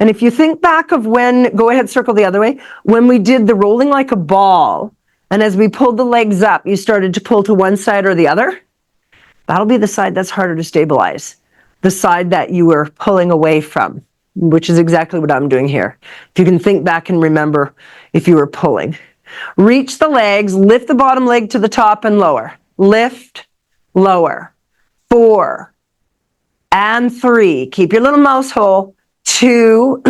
And if you think back of when, go ahead, circle the other way, when we did the rolling like a ball, and as we pulled the legs up, you started to pull to one side or the other, that'll be the side that's harder to stabilize. the side that you were pulling away from, which is exactly what I'm doing here. If you can think back and remember if you were pulling. Reach the legs, lift the bottom leg to the top and lower. Lift, lower. 4 and 3. Keep your little mouse hole. 2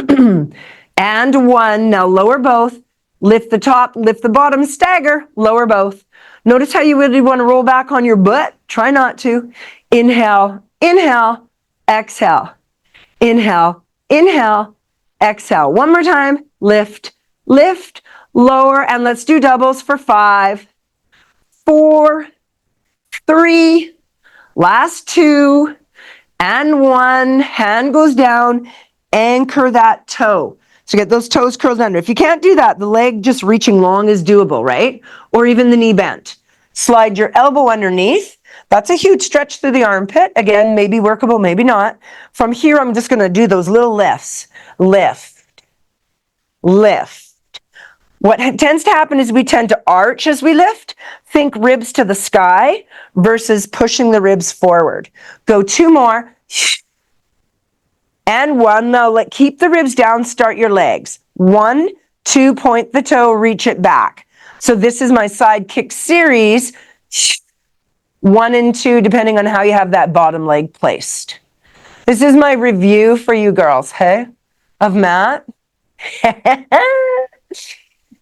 and 1. Now lower both. Lift the top, lift the bottom, stagger, lower both. Notice how you really want to roll back on your butt. Try not to. Inhale, inhale, exhale. Inhale, inhale, exhale. One more time. Lift, lift, lower, and let's do doubles for 5, 4, 3, last 2, and 1. Hand goes down, anchor that toe. So get those toes curled under. If you can't do that, the leg just reaching long is doable, right? Or even the knee bent. Slide your elbow underneath. That's a huge stretch through the armpit. Again, maybe workable, maybe not. From here, I'm just going to do those little lifts. Lift, lift. What tends to happen is we tend to arch as we lift. Think ribs to the sky versus pushing the ribs forward. Go 2 more. And 1. Now keep the ribs down, start your legs. 1, 2, point the toe, reach it back. So this is my side kick series. 1 and 2, depending on how you have that bottom leg placed. This is my review for you girls, hey? Of mat.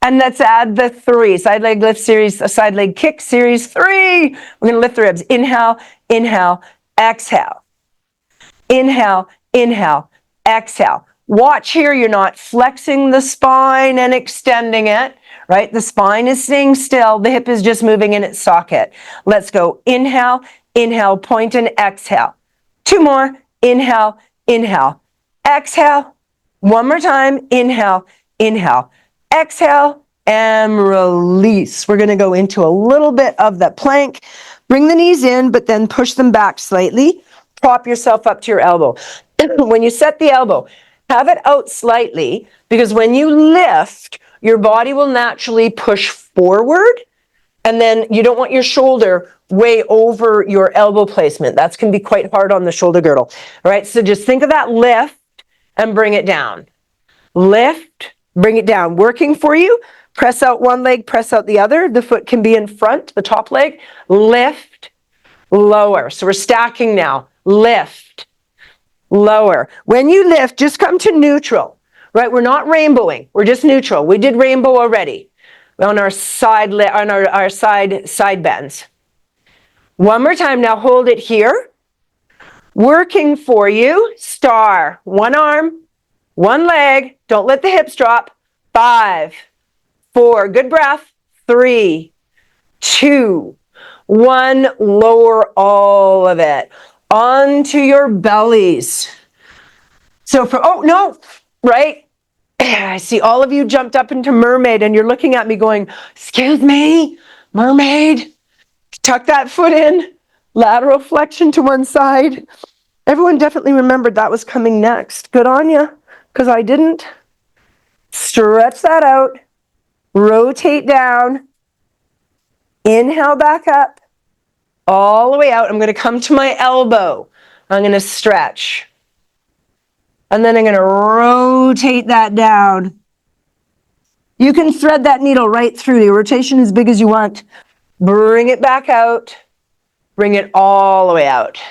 And let's add the 3. Side leg lift series, a side leg kick series 3. We're going to lift the ribs. Inhale, inhale, exhale. Inhale, inhale, exhale. Watch here, you're not flexing the spine and extending it, right? The spine is staying still. The hip is just moving in its socket. Let's go. Inhale, inhale, point and exhale. 2 more. Inhale, inhale, exhale. 1 more time. Inhale, inhale, exhale, and release. We're going to go into a little bit of the plank. Bring the knees in, but then push them back slightly. Prop yourself up to your elbow. When you set the elbow, have it out slightly, because when you lift, your body will naturally push forward, and then you don't want your shoulder way over your elbow placement. That's can be quite hard on the shoulder girdle. All right, so just think of that lift and bring it down. Lift, bring it down. Working for you. Press out one leg, press out the other. The foot can be in front, the top leg. Lift, lower. So we're stacking now. Lift, lower. When you lift, just come to neutral, right? We're not rainbowing. We're just neutral. We did rainbow already on our side, our side bends. One more time. Now hold it here. Working for you. Star. 1 arm, 1 leg. Don't let the hips drop. 5, 4. Good breath. 3, 2, 1. Lower all of it onto your bellies. So oh no, right? I see all of you jumped up into mermaid and you're looking at me going, excuse me, mermaid. Tuck that foot in, lateral flexion to one side. Everyone definitely remembered that was coming next. Good on you, because I didn't. Stretch that out, rotate down, inhale back up, all the way out. I'm going to come to my elbow. I'm going to stretch. And then I'm going to rotate that down. You can thread that needle right through. The rotation as big as you want. Bring it back out. Bring it all the way out.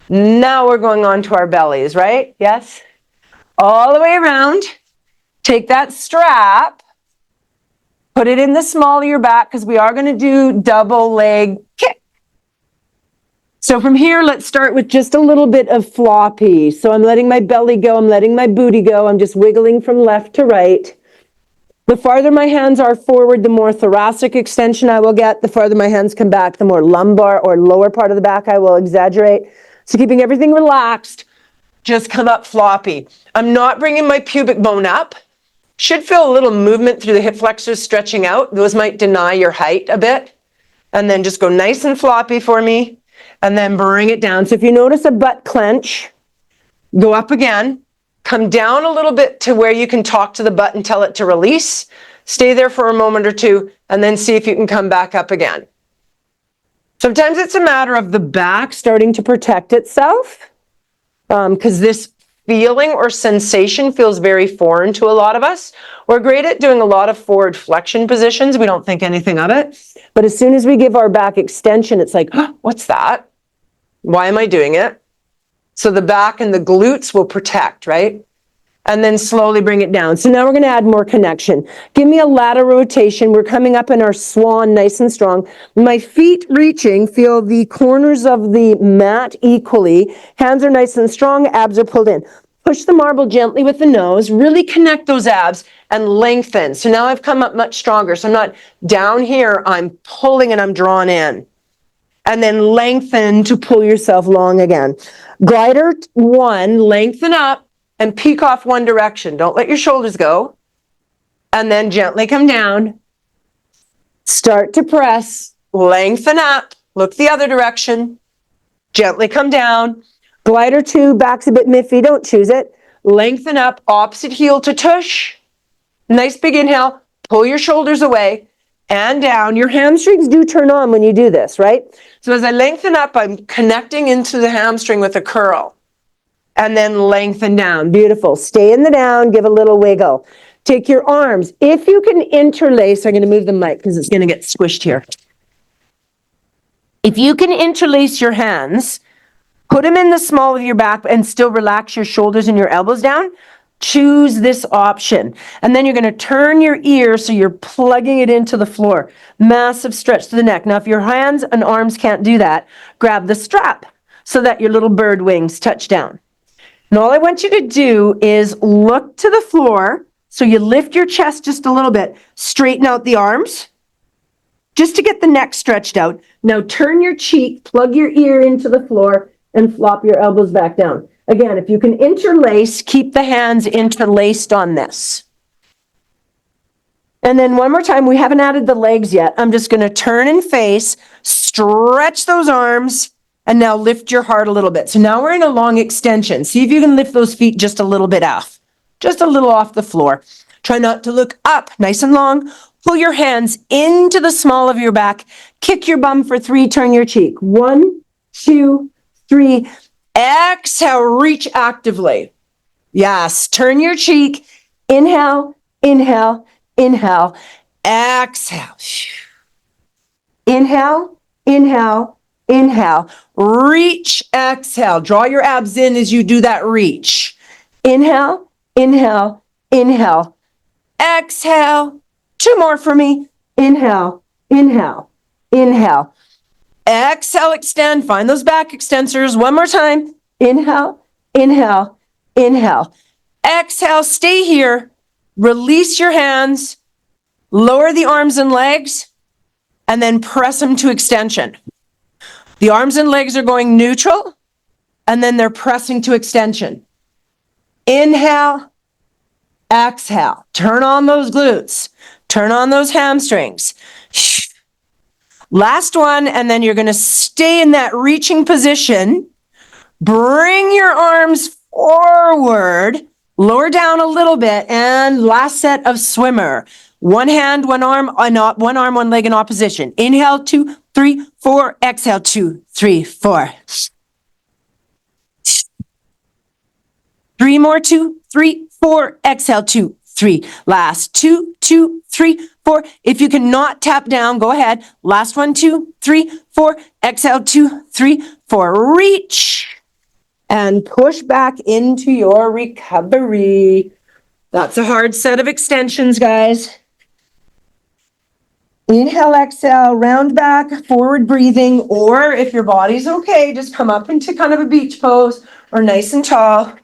Now we're going on to our bellies, right? Yes? All the way around. Take that strap. Put it in the small of your back, because we are going to do double leg kick. So from here, let's start with just a little bit of floppy. So I'm letting my belly go. I'm letting my booty go. I'm just wiggling from left to right. The farther my hands are forward, the more thoracic extension I will get. The farther my hands come back, the more lumbar or lower part of the back I will exaggerate. So keeping everything relaxed, just come up floppy. I'm not bringing my pubic bone up. Should feel a little movement through the hip flexors stretching out. Those might deny your height a bit. And then just go nice and floppy for me. And then bring it down. So if you notice a butt clench, go up again. Come down a little bit to where you can talk to the butt and tell it to release. Stay there for a moment or two, and then see if you can come back up again. Sometimes it's a matter of the back starting to protect itself. because this feeling or sensation feels very foreign to a lot of us. We're great at doing a lot of forward flexion positions. We don't think anything of it. But as soon as we give our back extension, it's like, oh, what's that? Why am I doing it? So the back and the glutes will protect, right? And then slowly bring it down. So now we're going to add more connection. Give me a lateral rotation. We're coming up in our swan nice and strong. My feet reaching, feel the corners of the mat equally. Hands are nice and strong, abs are pulled in. Push the marble gently with the nose, really connect those abs and lengthen. So now I've come up much stronger. So I'm not down here, I'm pulling and I'm drawn in. And then lengthen to pull yourself long again. Glider 1, lengthen up. And peek off one direction. Don't let your shoulders go. And then gently come down. Start to press. Lengthen up. Look the other direction. Gently come down. Glider 2, back's a bit miffy. Don't choose it. Lengthen up. Opposite heel to tush. Nice big inhale. Pull your shoulders away and down. Your hamstrings do turn on when you do this, right? So as I lengthen up, I'm connecting into the hamstring with a curl. And then lengthen down. Beautiful. Stay in the down. Give a little wiggle. Take your arms. If you can interlace, I'm going to move the mic because it's going to get squished here. If you can interlace your hands, put them in the small of your back and still relax your shoulders and your elbows down, choose this option. And then you're going to turn your ear so you're plugging it into the floor. Massive stretch to the neck. Now, if your hands and arms can't do that, grab the strap so that your little bird wings touch down. And all I want you to do is look to the floor. So you lift your chest just a little bit. Straighten out the arms. Just to get the neck stretched out. Now turn your cheek, plug your ear into the floor, and flop your elbows back down. Again, if you can interlace, keep the hands interlaced on this. And then one more time, we haven't added the legs yet. I'm just going to turn and face, stretch those arms, and now lift your heart a little bit. So now we're in a long extension. See if you can lift those feet just a little bit off. Just a little off the floor. Try not to look up, nice and long. Pull your hands into the small of your back. Kick your bum for 3, turn your cheek. 1, 2, 3. Exhale, reach actively. Yes, turn your cheek. Inhale, inhale, inhale. Exhale. Inhale, inhale, inhale. Reach, exhale. Draw your abs in as you do that reach. Inhale, inhale, inhale. Exhale. 2 more for me. Inhale, inhale, inhale. Exhale, extend. Find those back extensors. 1 more time. Inhale, inhale, inhale. Exhale, stay here. Release your hands. Lower the arms and legs. And then press them to extension. The arms and legs are going neutral. And then they're pressing to extension. Inhale. Exhale. Turn on those glutes. Turn on those hamstrings. Last one, and then you're going to stay in that reaching position. Bring your arms forward. Lower down a little bit. And last set of swimmer. 1 hand, 1 arm, one arm, 1 leg in opposition. Inhale, 2, 3, 4. Exhale, 2, 3, 4. 3 more, 2, 3, 4. Exhale, 2, 3. Last 2, 2, 3, 4. If you cannot tap down, go ahead. Last 1, 2, 3, 4. Exhale, 2, 3, 4. Reach and push back into your recovery. That's a hard set of extensions, guys. Inhale, exhale, round back, forward breathing, or if your body's okay, just come up into kind of a beach pose or nice and tall.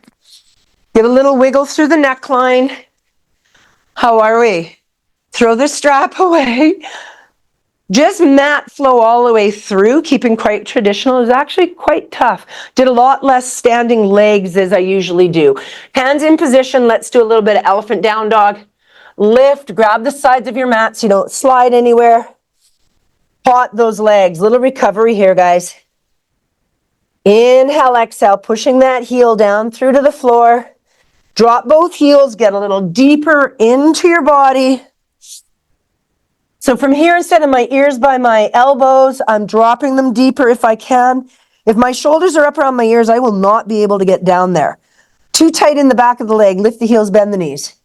Give a little wiggle through the neckline. How are we? Throw the strap away. Just mat flow all the way through, keeping quite traditional is actually quite tough. Did a lot less standing legs as I usually do. Hands in position. Let's do a little bit of elephant down dog. Lift, grab the sides of your mat so you don't slide anywhere. Pot those legs. Little recovery here, guys. Inhale, exhale, pushing that heel down through to the floor. Drop both heels, get a little deeper into your body. So from here, instead of my ears by my elbows, I'm dropping them deeper if I can. If my shoulders are up around my ears, I will not be able to get down there. Too tight in the back of the leg. Lift the heels, bend the knees.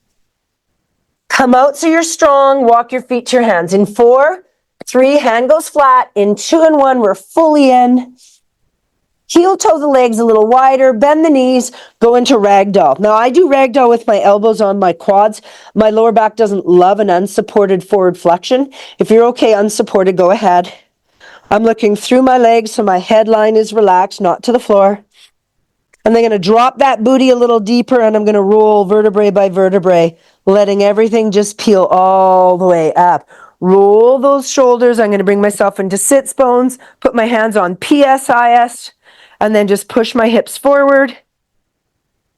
Come out so you're strong. Walk your feet to your hands. In 4, 3, hand goes flat. In 2 and 1, we're fully in. Heel toe the legs a little wider. Bend the knees. Go into ragdoll. Now, I do ragdoll with my elbows on my quads. My lower back doesn't love an unsupported forward flexion. If you're okay unsupported, go ahead. I'm looking through my legs so my headline is relaxed, not to the floor. And then I'm going to drop that booty a little deeper, and I'm going to roll vertebrae by vertebrae, letting everything just peel all the way up. Roll those shoulders. I'm going to bring myself into sits bones, put my hands on PSIS, and then just push my hips forward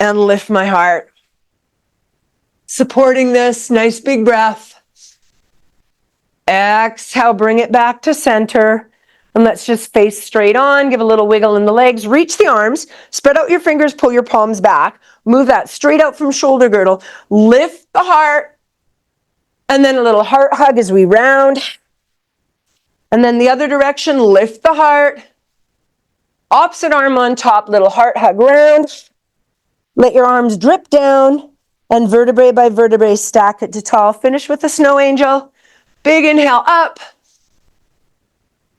and lift my heart. Supporting this, nice big breath. Exhale, bring it back to center. And let's just face straight on, give a little wiggle in the legs, reach the arms, spread out your fingers, pull your palms back, move that straight out from shoulder girdle, lift the heart, and then a little heart hug as we round. And then the other direction, lift the heart, opposite arm on top, little heart hug round. Let your arms drip down, and vertebrae by vertebrae, stack it to tall. Finish with a snow angel. Big inhale up.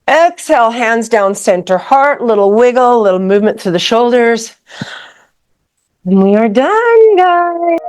Exhale, hands down center, heart, little wiggle, little movement through the shoulders. And we are done, guys.